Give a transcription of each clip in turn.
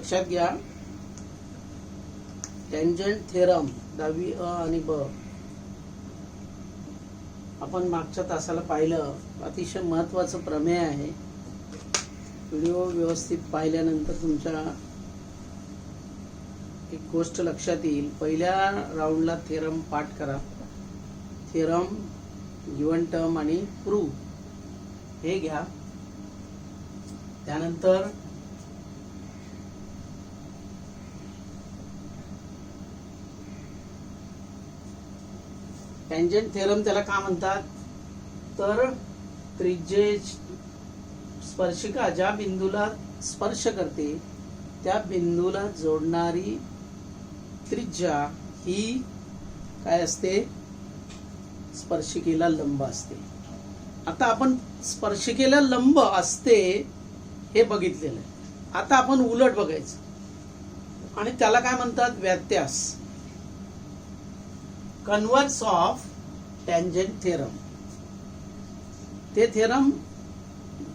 लक्षात घ्या, tangent theorem 10वी अ आणि ब आपण मागच्या तासाला पाहिलं. अतिशय महत्त्वाचं प्रमेय आहे. व्हिडिओ व्यवस्थित पाहिल्यानंतर तुमच्या एक गोष्ट लक्षात येईल. पहिल्या राऊंडला थेरम पाठ करा. थेरम, गिवन टर्म आणि प्रूव्ह हे घ्या. त्यानंतर टँजंट थेरम त्याला का म्हणतात, तर त्रिज्ये स्पर्शिका ज्या बिंदूला स्पर्श करते त्या बिंदूला जोडणारी त्रिज्या ही काय असते, स्पर्शिकेला लंब असते. आता आपण स्पर्शिकेला लंब असते हे बघितलेलं आहे. आता आपण उलट बघायचं आणि त्याला काय म्हणतात, व्यत्यास, कन्व्हर्स ऑफ टँजंट थेरम. ते थेरम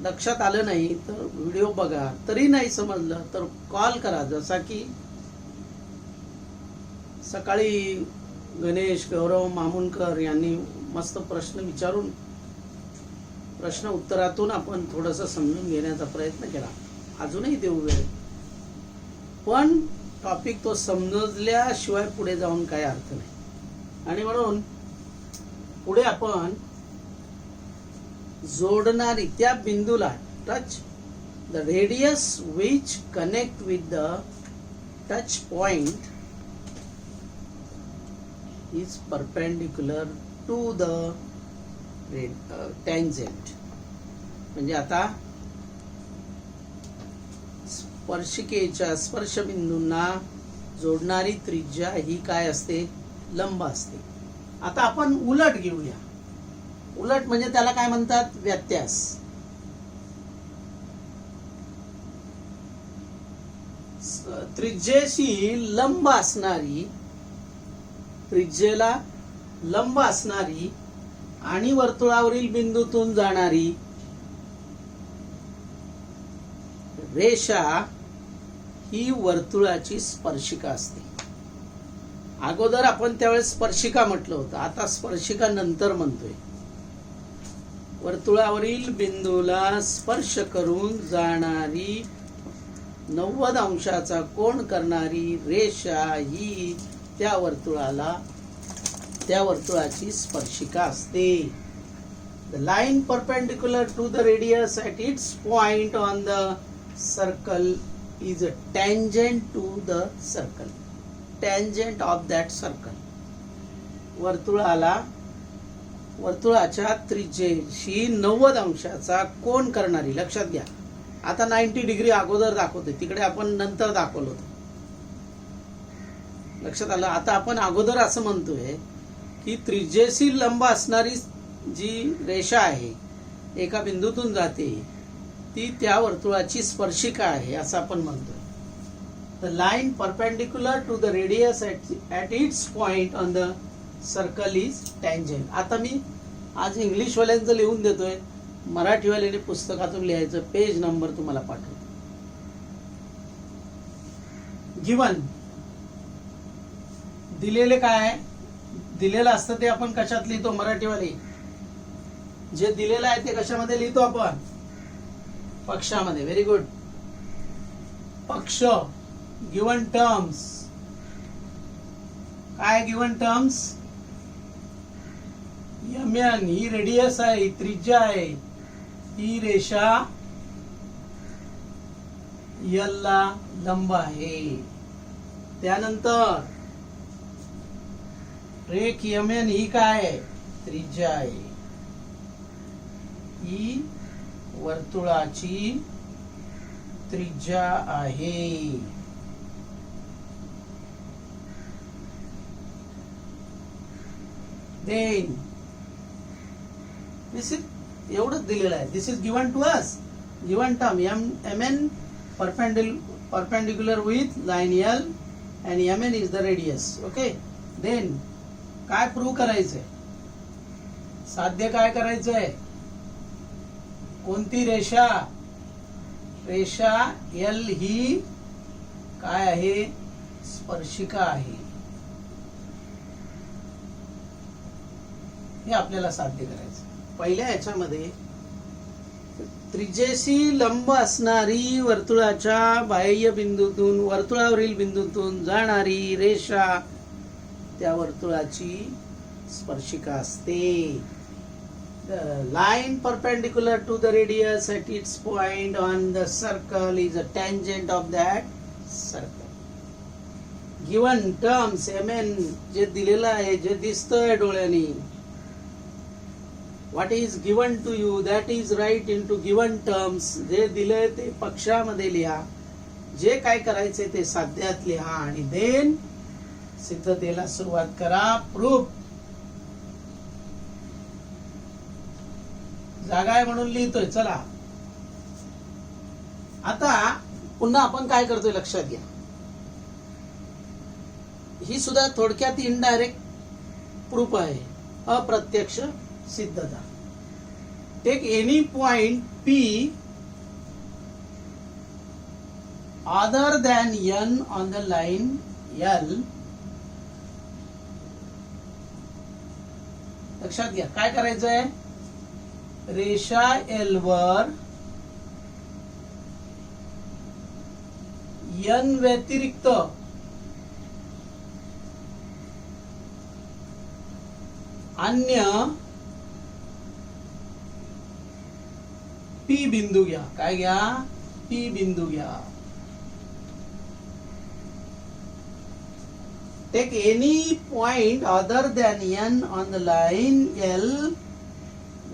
लक्षात आलं नाही तर व्हिडिओ बघा. तरी नाही समजलं तर कॉल करा. जसा की सकाळी गणेश गौरव मामुनकर यांनी मस्त प्रश्न विचारून प्रश्न उत्तरातून आपण थोडंसं समजून घेण्याचा प्रयत्न केला. अजूनही देऊ वेळ, पण टॉपिक तो समजल्याशिवाय पुढे जाऊन काही अर्थ नाही. आणि म्हणून पुढे आपण जोडणारी त्या बिंदूला touch the radius which connect with the touch point is perpendicular to the tangent. म्हणजे आता स्पर्शिकेच्या स्पर्शबिंदूंना जोडणारी त्रिज्या ही काय असते, लंब असते. आता आपण उलट घेऊया. उलट म्हणजे त्याला काय म्हणतात, व्यत्यास. त्रिज्येशी लंब असणारी, त्रिज्येला लंब असणारी आणि वर्तुळावरील बिंदूतून जाणारी रेषा ही वर्तुळाची स्पर्शिका असते. अगोदर आपण त्यावेळेस स्पर्शिका म्हटलं होतं, आता स्पर्शिका नंतर म्हणतोय. वर्तुळावरील बिंदूला स्पर्श करून जाणारी 90 अंशाचा कोन करणारी रेषा ही त्या वर्तुळाची स्पर्शिका असते. The line perpendicular to the radius at its point on the circle is a tangent to the circle. Tangent of that circle. वर्तुळाच्या त्रिज्येशी 90 अंशाचा कोन करणारी. लक्षात घ्या, आता 90 डिग्री अगोदर दाखवते, तिकडे आपण नंतर दाखवलं होतं. लक्षात आलं. आता आपण अगोदर असं म्हणतोय की त्रिज्येशी लंब असणारी जी रेषा आहे, एका बिंदूतून जाते, ती त्या वर्तुळाची स्पर्शिका आहे असं आपण म्हणतोय. The line perpendicular to the radius at its point on the circle is tangent. आता मी आज इंग्लिश वाल्यांचं लिहून देतोय, मराठीवाल्याने पुस्तकातून लिहायचं. पेज नंबर तुम्हाला पाठवतो. गिवन दिलेले काय दिलेलं असतं ते आपण कशात लिहितो, मराठीवाले जे दिलेलं आहे ते कशामध्ये लिहितो आपण, पक्षामध्ये. Very good. पक्ष, गिवन टर्म्स. काय गिवन टर्म्स, एमएन ही रेडियस आहे, ही त्रिज्या आहे, ही रेषा एल ला लंब आहे. त्यानंतर रेख एमएन ही काय आहे, त्रिज्या आहे, ही वर्तुळाची त्रिज्या आहे. देन दिस इज एवढंच दिलेलं आहे. This is given to us. Given term mn perpendicular with line L and mn is the radius. Okay. Then काय प्रूव्ह करायचंय, साध्य काय करायचंय, कोणती रेषा, रेषा L ही काय आहे? स्पर्शिका आहे. हे आपल्याला साध्य करायचं. पहिल्या याच्यामध्ये त्रिज्येशी लंब असणारी वर्तुळाच्या बाह्य बिंदूतून वर्तुळावरील बिंदूतून जाणारी रेषा त्या वर्तुळाची स्पर्शिका असते. The line perpendicular to the radius at its point on the circle is a tangent of that circle. Given terms mn जे दिलेलं आहे, जे दिसतंय डोळ्यांनी, what is given to you that is write into given terms. जे दिले ते पक्षामध्ये लिहा, जे काय करायचे ते साध्यात लिहा आणि देन सिद्धतेला सुरुवात करा. प्रूफ जागा आहे म्हणून लिहितोय. चला आता पुन्हा आपण काय करतोय लक्षात घ्या. ही सुद्धा थोडक्यात इनडायरेक्ट प्रूफ आहे, अप्रत्यक्ष सिद्धता. Take any point P other than N on the line L. लक्षात घ्या काय करायचंय. रेषा L वर N व्यतिरिक्त अन्य P बिंदू घ्या. काय घ्या? P बिंदू घ्या. Take any point other than N on the line L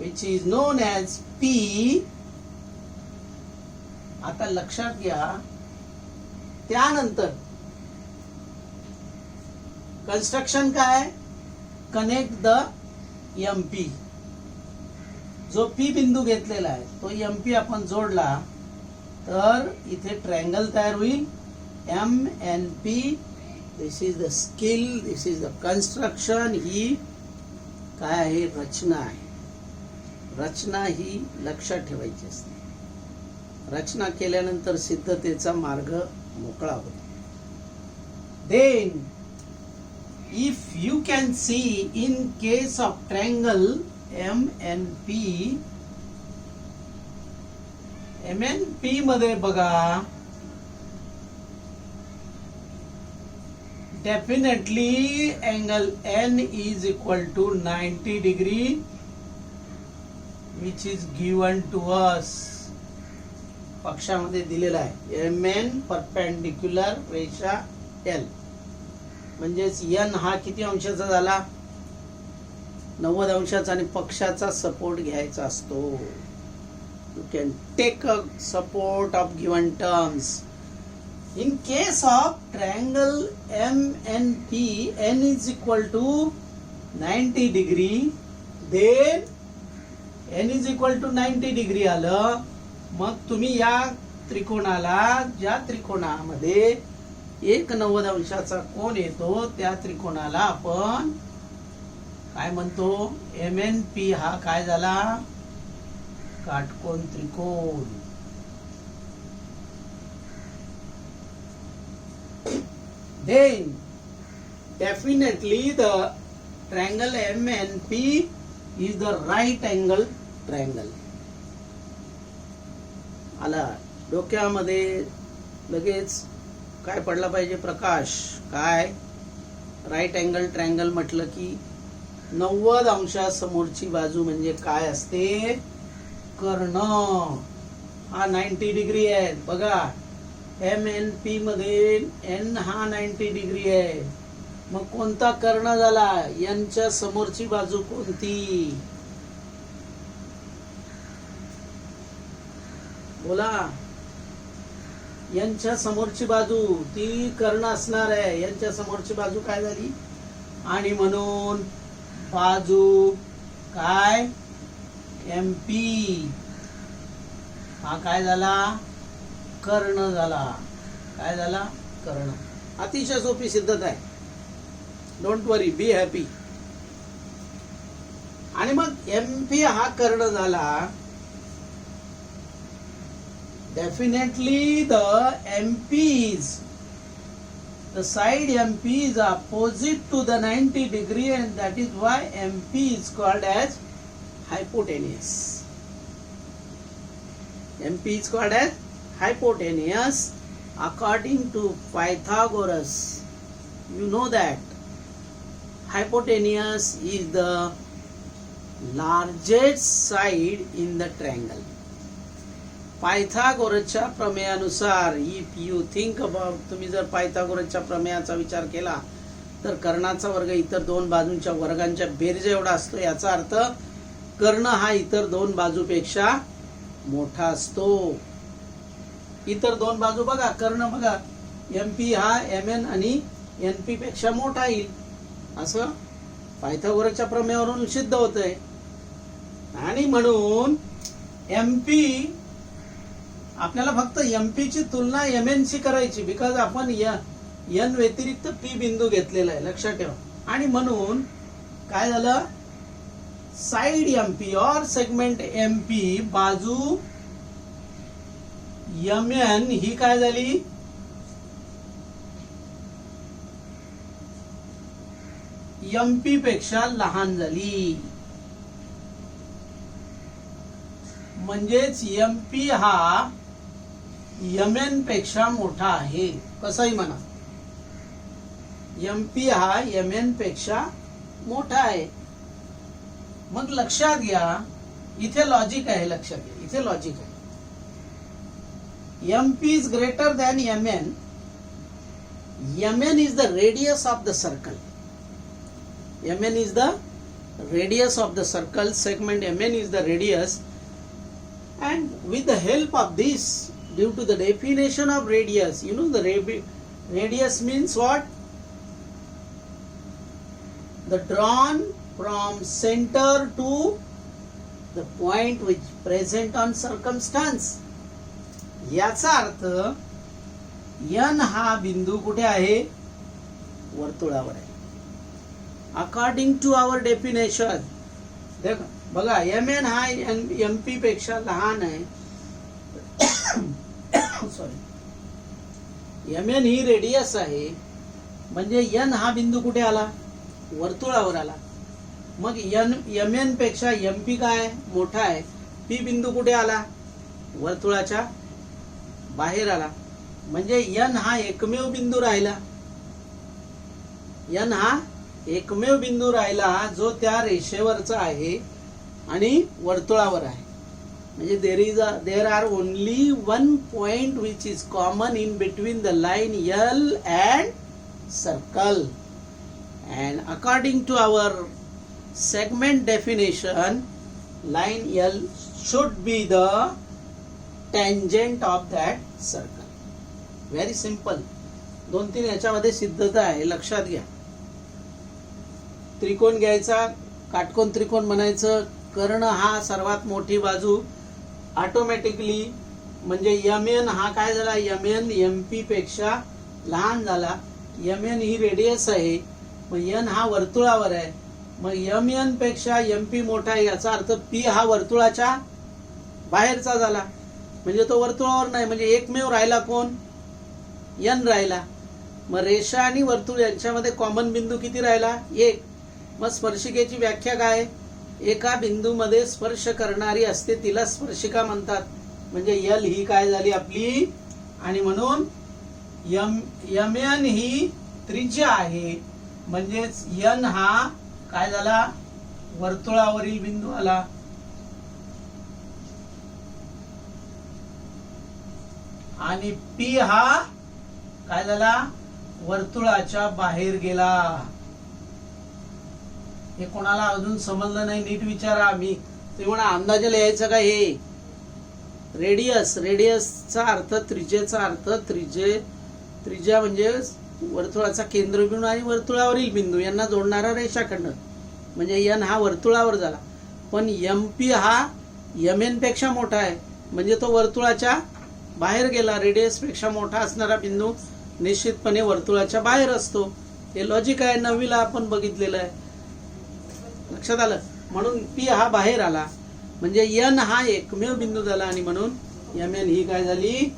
which is known as P. आता लक्षात घ्या, त्यानंतर कन्स्ट्रक्शन काय? Connect the MP. जो P बिंदू घेतलेला आहे तो MP आपण जोडला तर इथे ट्रायंगल तयार होईल. MNP. This is the skill, this is the construction. ही काय आहे? रचना आहे. रचना ही लक्षात ठेवायची असते. रचना केल्यानंतर सिद्धतेचा मार्ग मोकळा होतो. Then if you can see in case of triangle MNP मध्ये बघा, definitely angle N is equal to 90 degree which is given to us. पक्षामध्ये दिलेला आहे MN परपेंडिक्युलर रेषा L. म्हणजेच N हा किती अंशाचा झाला? 90 अंशाचा. आणि पक्षाचा सपोर्ट घ्यायचा असतो. You can take a support of given terms. In case of triangle MNP, N is equal to 90 degree. Then N is equal to 90 degree आलं. मग तुम्ही या त्रिकोणाला, ज्या त्रिकोणामध्ये एक 90 अंशाचा कोन येतो त्या त्रिकोणाला आपण काय म्हणतो? MNP. हा काय झाला? काटकोन त्रिकोण. Then definitely the triangle MNP is the right angle triangle. आला डोक्यामध्ये लगेच काय पडला पाहिजे? प्रकाश. काय? राईट अँगल ट्रायंगल म्हटलं की 90 अंशा समोरची बाजू म्हणजे काय असते? कर्ण. हा 90 डिग्री आहे बघा. MNP मध्ये N हा 90 डिग्री आहे. मग कोणता कर्ण झाला? N च्या समोरची बाजू कोणती? बोला. N च्या समोरची बाजू ती कर्ण असणार आहे. N च्या समोरची बाजू काय झाली? आणि म्हणून बाजू काय? MP. हा काय झाला? कर्ण झाला. काय झाला? कर्ण. अतिशय सोपी सिद्धता आहे. Don't worry, be happy. आणि मग MP हा कर्ण झाला. Definitely the MP is The side MP is opposite to the 90 degree and that is why MP is called as hypotenuse. MP is called as hypotenuse according to Pythagoras. You know that hypotenuse is the largest side in the triangle. पायथागोरसच्या प्रमेयानुसार if you think about, तुम्ही जर पायथागोरसच्या प्रमेयाचा विचार केला तर कर्णाचा वर्ग इतर दोन बाजूंच्या वर्गांच्या बेरजे एवढा असतो. याचा अर्थ कर्ण हा इतर दोन बाजूपेक्षा मोठा असतो. इतर दोन बाजू बघा, कर्ण बघा, MP हा MN आणि NP पेक्षा मोठा येईल असं पायथागोरसच्या प्रमेयावरून सिद्ध होतंय. आणि म्हणून MP आपल्याला फक्त MP ची तुलना MN शी करायची, बिकॉज आपण N व्यतिरिक्त P बिंदू घेतलेला आहे, लक्षात ठेवा. आणि म्हणून काय झालं, साइड MP और सेगमेंट MP बाजू MN ही काय झाली, MP पेक्षा लहान झाली. म्हणजेच MP हा MN पेक्षा मोठा आहे. कसंही म्हणा, MP हा MN पेक्षा मोठा आहे. मग लक्षात घ्या, इथे लॉजिक आहे, लक्षात घ्या, इथे लॉजिक आहे. MP is greater than MN. MN is the radius of the circle. MN is the radius of the circle. Segment MN is the radius. And with the help of this, due to the definition of radius, you know the radius means what? The drawn from center to the point which present on circumstance. याचा अर्थ N हा बिंदू कुठे आहे, वर्तुळावर आहे. According to our definition देखा बघा, MN हा MP पेक्षा लहान आहे. सॉरी, MN ही रेडियस आहे, म्हणजे N हा बिंदू कुठे आला, वर्तुळावर आला. मग MN पेक्षा MP काय मोठा आहे. P बिंदू कुठे आला, वर्तुळाच्या बाहेर आला. म्हणजे N हा एकमेव बिंदू राहिला. N हा एकमेव बिंदू राहिला जो त्या रेषेवरचा आहे आणि वर्तुळावर आहे. म्हणजे there are only one point which is common in between the line L and circle. And according to our segment definition, line L should be the tangent of that circle. Very simple. 2-3 याच्यामध्ये सिद्धता आहे, लक्षात घ्या. त्रिकोण घ्यायचा, काटकोन त्रिकोण म्हणायचं. कर्ण हा सर्वात मोठी बाजू, ऑटोमॅटिकली म्हणजे MN हा काय झाला, MN MP पेक्षा लहान झाला. MN ही रेडियस आहे, मग N हा वर्तुळावर आहे. मग MN पेक्षा MP मोठा आहे, याचा अर्थ P हा वर्तुळाच्या बाहेरचा झाला. म्हणजे तो वर्तुळावर नाही, म्हणजे एकमेव राहिला कोण, N राहिला. मग रेषा आणि वर्तुळ यांच्यामध्ये कॉमन बिंदू किती राहिला, 1. मग स्पर्शिकेची व्याख्या काय, एका बिंदूमध्ये स्पर्श करणारी असते तिला स्पर्शिका म्हणतात. म्हणजे L ही काय झाली आपली, आणि म्हणून MN ही त्रिज्या आहे. म्हणजेच N हा काय झाला, वर्तुळावरील बिंदू आला. आणि P हा काय झाला, वर्तुळाच्या बाहेर गेला. हे कोणाला अजून समजलं नाही, नीट विचारा. मी ते म्हणा अंदाजे लिहायचं का, हे रेडियसचा अर्थ, त्रिज्येचा अर्थ, त्रिज्या म्हणजे वर्तुळाचा केंद्रबिंदू आणि वर्तुळावरील बिंदू यांना जोडणारा रेषाखंड. म्हणजे N हा वर्तुळावर झाला. पण MP हा MN पेक्षा मोठा आहे, म्हणजे तो वर्तुळाच्या बाहेर गेला. रेडियस पेक्षा मोठा असणारा बिंदू निश्चितपणे वर्तुळाच्या बाहेर असतो. हे लॉजिक आहे, 9वीला आपण बघितलेलं आहे, लक्षात आलं. म्हणून P हा बाहेर आला, म्हणजे N हा एकमेव बिंदू झाला आणि म्हणून MN ही काय झाली,